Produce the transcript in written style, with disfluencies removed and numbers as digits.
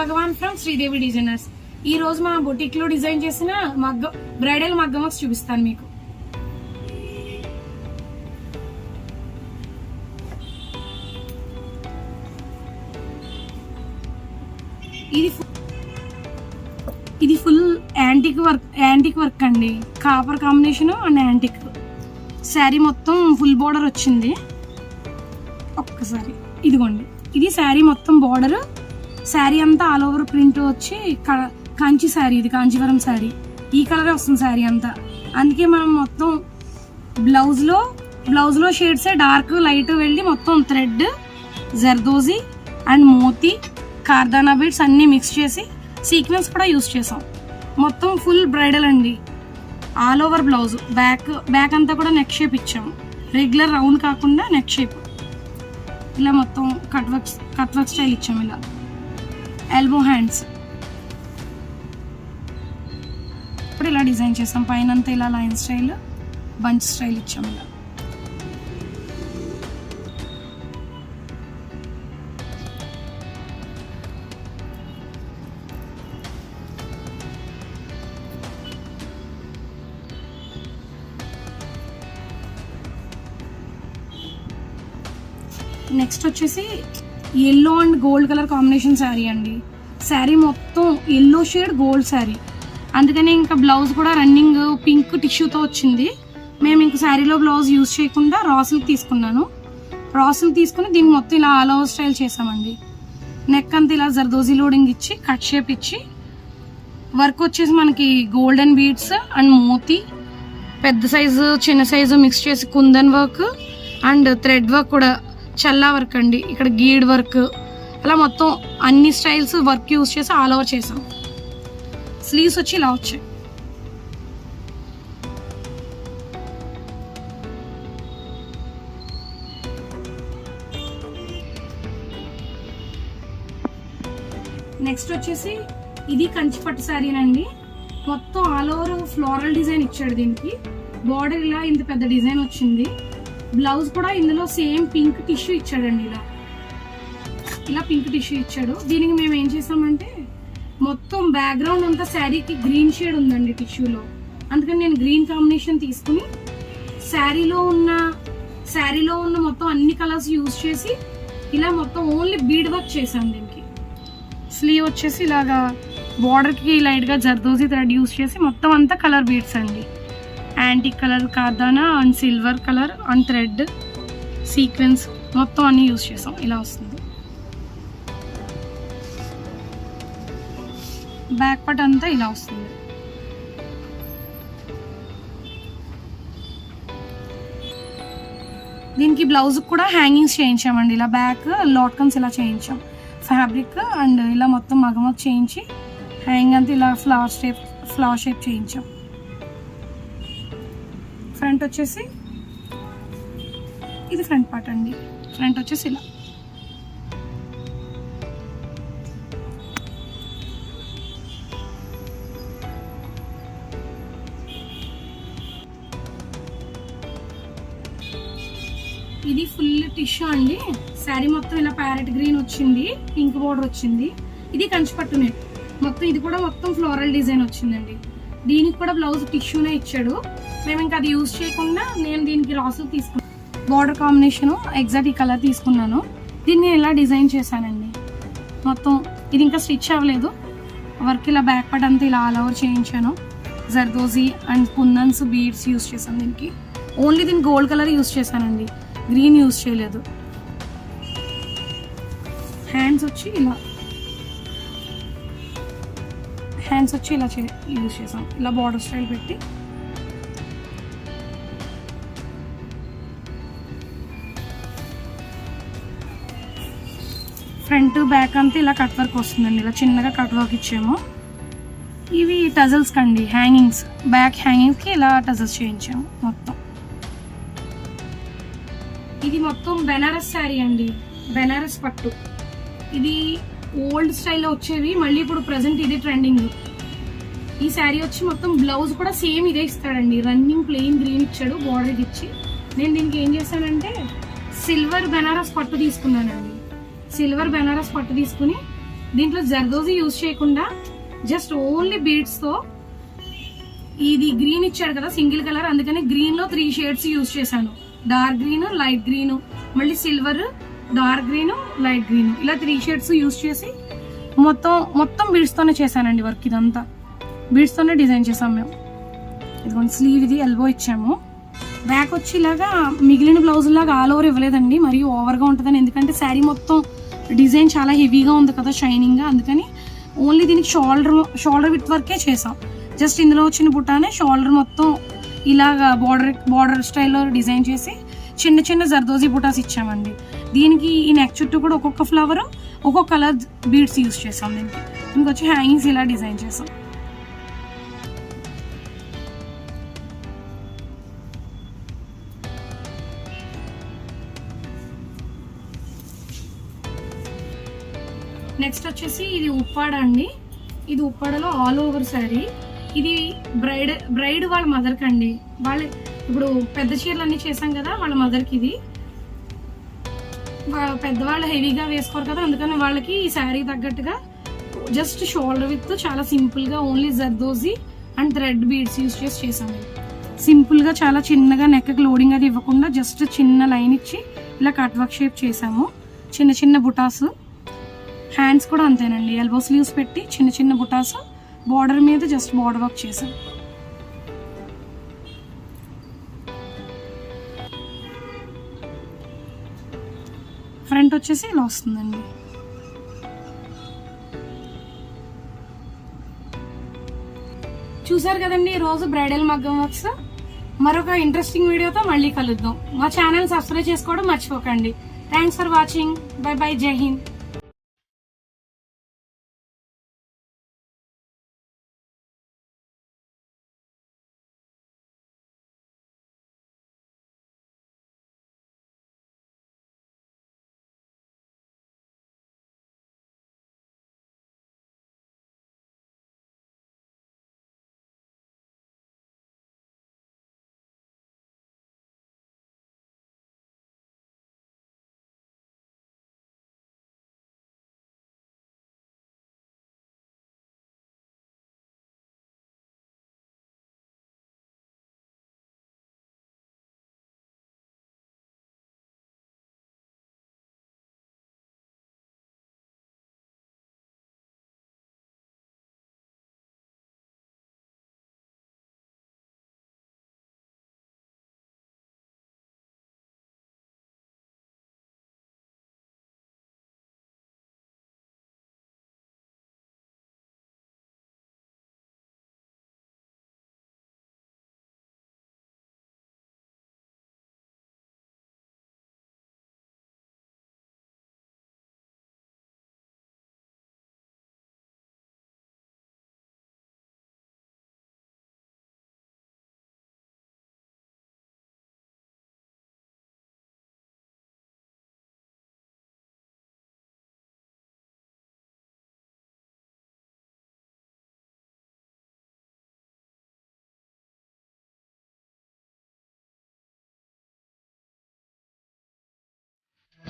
Bhagavan from Sridevi designers. ఈ రోజు మా బొటిక్ లో డిజైన్ చేసిన బ్రైడల్ మగ్గం వర్క్స్ చూపిస్తాను మీకు. ఇది ఫుల్ యాంటిక్ వర్క్ అండి. Copper combination and antique. Sari మొత్తం ఫుల్ బోర్డర్ వచ్చింది. ఒక్కసారి ఇదిగోండి, ఇది శారీ మొత్తం బోర్డర్. శారీ అంతా ఆల్ ఓవర్ ప్రింట్ వచ్చి కంచి శారీ, ఇది కాంచీవరం శారీ. ఈ కలరే వస్తుంది శారీ అంతా. అందుకే మనం మొత్తం బ్లౌజ్ లో షేడ్స్ డార్క్ లైట్ వెళ్ళి మొత్తం థ్రెడ్, జర్దోజీ అండ్ మోతీ, కార్దానా బీడ్స్ అన్ని మిక్స్ చేసి సీక్వెన్స్ కూడా యూస్ చేసాం. మొత్తం ఫుల్ బ్రైడల్ అండి. All over blouse. బ్యాక్ అంతా కూడా నెక్ షేప్ ఇచ్చాము. రెగ్యులర్ రౌండ్ కాకుండా నెక్ షేప్. ఇలా మొత్తం కట్ వర్క్ స్టైల్ ఇచ్చాము. ఇలా ఎల్బో హ్యాండ్స్ ఇప్పుడు ఇలా డిజైన్ చేసాం. పైన అంతా ఇలా లైన్ స్టైల్, బంచ్ స్టైల్ ఇచ్చాము. ఇలా నెక్స్ట్ వచ్చేసి yellow and gold colour combination sari అండి. శారీ మొత్తం ఎల్లో షేడ్ గోల్డ్ శారీ. అందుకని ఇంకా బ్లౌజ్ కూడా రన్నింగ్ పింక్ టిష్యూతో వచ్చింది. మేము ఇంక శారీలో బ్లౌజ్ యూజ్ చేయకుండా రా సిల్క్ తీసుకున్నాను. రా సిల్క్ తీసుకుని దీన్ని మొత్తం ఇలా ఆల్ ఓవర్ స్టైల్ చేసామండి. నెక్ అంతా ఇలా జర్దోజీ లోడింగ్ ఇచ్చి కట్ షేప్ ఇచ్చి వర్క్ వచ్చేసి మనకి గోల్డెన్ బీడ్స్ అండ్ మోతీ, పెద్ద సైజు చిన్న సైజు మిక్స్ చేసి kundan work and thread work కూడా చల్లా వర్క్ అండి. ఇక్కడ గీడ్ వర్క్, అలా మొత్తం అన్ని స్టైల్స్ వర్క్ యూజ్ చేసి ఆల్ ఓవర్ చేసాం. స్లీవ్స్ వచ్చి ఇలా వచ్చాయి. నెక్స్ట్ వచ్చేసి ఇది కంచిపట్టు శారీనండి. మొత్తం ఆల్ ఓవర్ ఫ్లోరల్ డిజైన్ ఇచ్చాడు. దీనికి బార్డర్ ఇలా ఇంత పెద్ద డిజైన్ వచ్చింది. బ్లౌజ్ కూడా ఇందులో సేమ్ పింక్ టిష్యూ ఇచ్చాడండి. ఇలా పింక్ టిష్యూ ఇచ్చాడు. దీనికి మేము ఏం చేసామంటే మొత్తం బ్యాక్గ్రౌండ్ అంతా శారీకి గ్రీన్ షేడ్ ఉందండి టిష్యూలో. అందుకని నేను గ్రీన్ కాంబినేషన్ తీసుకుని శారీలో ఉన్న మొత్తం అన్ని కలర్స్ యూజ్ చేసి ఇలా మొత్తం ఓన్లీ బీడ్ వర్క్ చేశాను. దీనికి స్లీవ్ వచ్చేసి ఇలాగా బార్డర్కి లైట్గా జర్దోజీ థ్రెడ్ యూజ్ చేసి మొత్తం అంతా కలర్ బీడ్స్ అండి. Antique colour, కార్దానా and silver colour and thread, sequence మొత్తం అన్ని యూజ్ చేసాం. ఇలా వస్తుంది. బ్యాక్ పార్ట్ అంతా ఇలా వస్తుంది. దీనికి బ్లౌజ్ కూడా హ్యాంగింగ్స్ చేయించామండి. ఇలా బ్యాక్ లాట్కన్స్ ఇలా చేయించాం. ఫ్యాబ్రిక్ అండ్ ఇలా మొత్తం మగమగ్ చేయించి హ్యాంగ్ అంతా ఇలా ఫ్లవర్ షేప్ చేయించాం. ఫ్రంట్ వచ్చేసి ఇది ఫ్రంట్ పార్ట్ అండి. ఫ్రంట్ వచ్చేసి ఇలా. ఇది ఫుల్ టిష్యూ అండి. శారీ మొత్తం ఇలా ప్యారెట్ గ్రీన్ వచ్చింది, పింక్ బోర్డర్ వచ్చింది. ఇది కంచిపట్టు నెట్ మొత్తం. ఇది కూడా మొత్తం ఫ్లోరల్ డిజైన్ వచ్చిందండి. దీనికి కూడా బ్లౌజ్ టిష్యూనే ఇచ్చాడు. మేము ఇంకా అది యూజ్ చేయకుండా నేను దీనికి రాసులు తీసుకున్నాను. బార్డర్ కాంబినేషన్ ఎగ్జాక్ట్ ఈ కలర్ తీసుకున్నాను. దీన్ని ఇలా డిజైన్ చేశానండి. మొత్తం ఇది ఇంకా స్టిచ్ అవ్వలేదు. వర్క్ ఇలా బ్యాక్ పార్ట్ అంతా ఇలా ఆల్ ఓవర్ చేయించాను. Zardozi and kundans beads use చేశాను. దీనికి ఓన్లీ దీనికి గోల్డ్ కలర్ యూజ్ చేశానండి, గ్రీన్ యూజ్ చేయలేదు. హ్యాండ్స్ వచ్చి ఇలా యూజ్ చేసాం. ఇలా బార్డర్ స్టైల్ పెట్టి ఫ్రంట్ బ్యాక్ అంతా ఇలా కట్ వర్క్ వస్తుందండి. ఇలా చిన్నగా కట్ వర్క్ ఇచ్చాము. ఇవి టజల్స్ కండి, హ్యాంగింగ్స్. బ్యాక్ హ్యాంగింగ్స్కి ఇలా టజల్స్ చేయించాము మొత్తం. ఇది మొత్తం బెనారస్ శారీ అండి, బెనారస్ పట్టు. ఇది ఓల్డ్ స్టైల్లో వచ్చేవి, మళ్ళీ ఇప్పుడు ప్రజెంట్ ఇది ట్రెండింగ్. ఈ శారీ వచ్చి మొత్తం బ్లౌజ్ కూడా సేమ్ ఇదే ఇస్తాడండి. రన్నింగ్ ప్లెయిన్ గ్రీన్ ఇచ్చాడు బార్డర్ ఇచ్చి. నేను దీనికి ఏం చేశానంటే సిల్వర్ బెనారస్ పట్టు తీసుకున్నానండి. సిల్వర్ బెనారస్ పట్టు తీసుకుని దీంట్లో జర్దోజీ యూజ్ చేయకుండా జస్ట్ ఓన్లీ బీడ్స్ తో, ఇది గ్రీన్ ఇచ్చాడు కదా సింగిల్ కలర్, అందుకని గ్రీన్ లో 3 షేడ్స్ యూజ్ చేశాను. డార్క్ గ్రీన్, లైట్ గ్రీన్, మళ్ళీ silver, dark green, light green, ఇలా 3 షేడ్స్ యూజ్ చేసి మొత్తం బీడ్స్ తోనే చేశానండి వర్క్. ఇదంతా బీడ్స్ తోనే డిజైన్ చేసాం మేము. ఇదిగోండి స్లీవ్, ఇది ఎల్బో ఇచ్చాము. బ్యాక్ వచ్చి ఇలాగా మిగిలిన బ్లౌజ్ లాగా ఆల్ ఓవర్ ఇవ్వలేదండి, మరియు ఓవర్గా ఉంటుందని. ఎందుకంటే శారీ మొత్తం డిజైన్ చాలా హెవీగా ఉంది కదా షైనింగ్ గా, అందుకని ఓన్లీ దీనికి షోల్డర్ విత్ వర్కే చేసాం. జస్ట్ ఇందులో వచ్చిన బుట్టానే షోల్డర్ మొత్తం ఇలాగా బార్డర్ స్టైల్లో డిజైన్ చేసి చిన్న చిన్న జర్దోజీ బుటాస్ ఇచ్చామండి. దీనికి ఈ నెక్ చుట్టూ కూడా ఒక్కొక్క ఫ్లవర్, ఒక్కొక్క కలర్ బీడ్స్ యూజ్ చేసాం. దీనికి వచ్చి హ్యాంగింగ్స్ ఇలా డిజైన్ చేసాం. నెక్స్ట్ వచ్చేసి ఇది ఉప్పాడ అండి. ఇది ఉప్పాడలో ఆల్ ఓవర్ శారీ. ఇది బ్రైడ్ వాళ్ళ మదర్కి అండి. వాళ్ళ ఇప్పుడు పెద్ద చీరలు అన్ని చేసాం కదా, వాళ్ళ మదర్కి. ఇది పెద్దవాళ్ళు హెవీగా వేసుకోరు కదా, అందుకని వాళ్ళకి ఈ శారీ తగ్గట్టుగా జస్ట్ షోల్డర్ విత్ చాలా సింపుల్ గా only zardozi and thread beads use చేసి చేసాము. సింపుల్ గా చాలా చిన్నగా నెక్ లోడింగ్ అది ఇవ్వకుండా జస్ట్ చిన్న లైన్ ఇచ్చి ఇలా కట్ వర్క్ షేప్ చేసాము. చిన్న చిన్న బుటాస్. హ్యాండ్స్ కూడా అంతేనండి, ఎల్బో స్లీవ్స్ పెట్టి చిన్న చిన్న బుటాస్, బార్డర్ మీద జస్ట్ బార్డర్ వర్క్ చేసాం. ఫ్రంట్ వచ్చేసి ఇలా వస్తుందండి. చూసారు కదండి ఈరోజు బ్రైడల్ మగ్గం వర్క్స్. మరొక ఇంట్రెస్టింగ్ వీడియోతో మళ్ళీ కలుద్దాం. మా ఛానల్ సబ్స్క్రైబ్ చేసుకోవడం మర్చిపోకండి. Thanks for watching. By by. జై హింద్.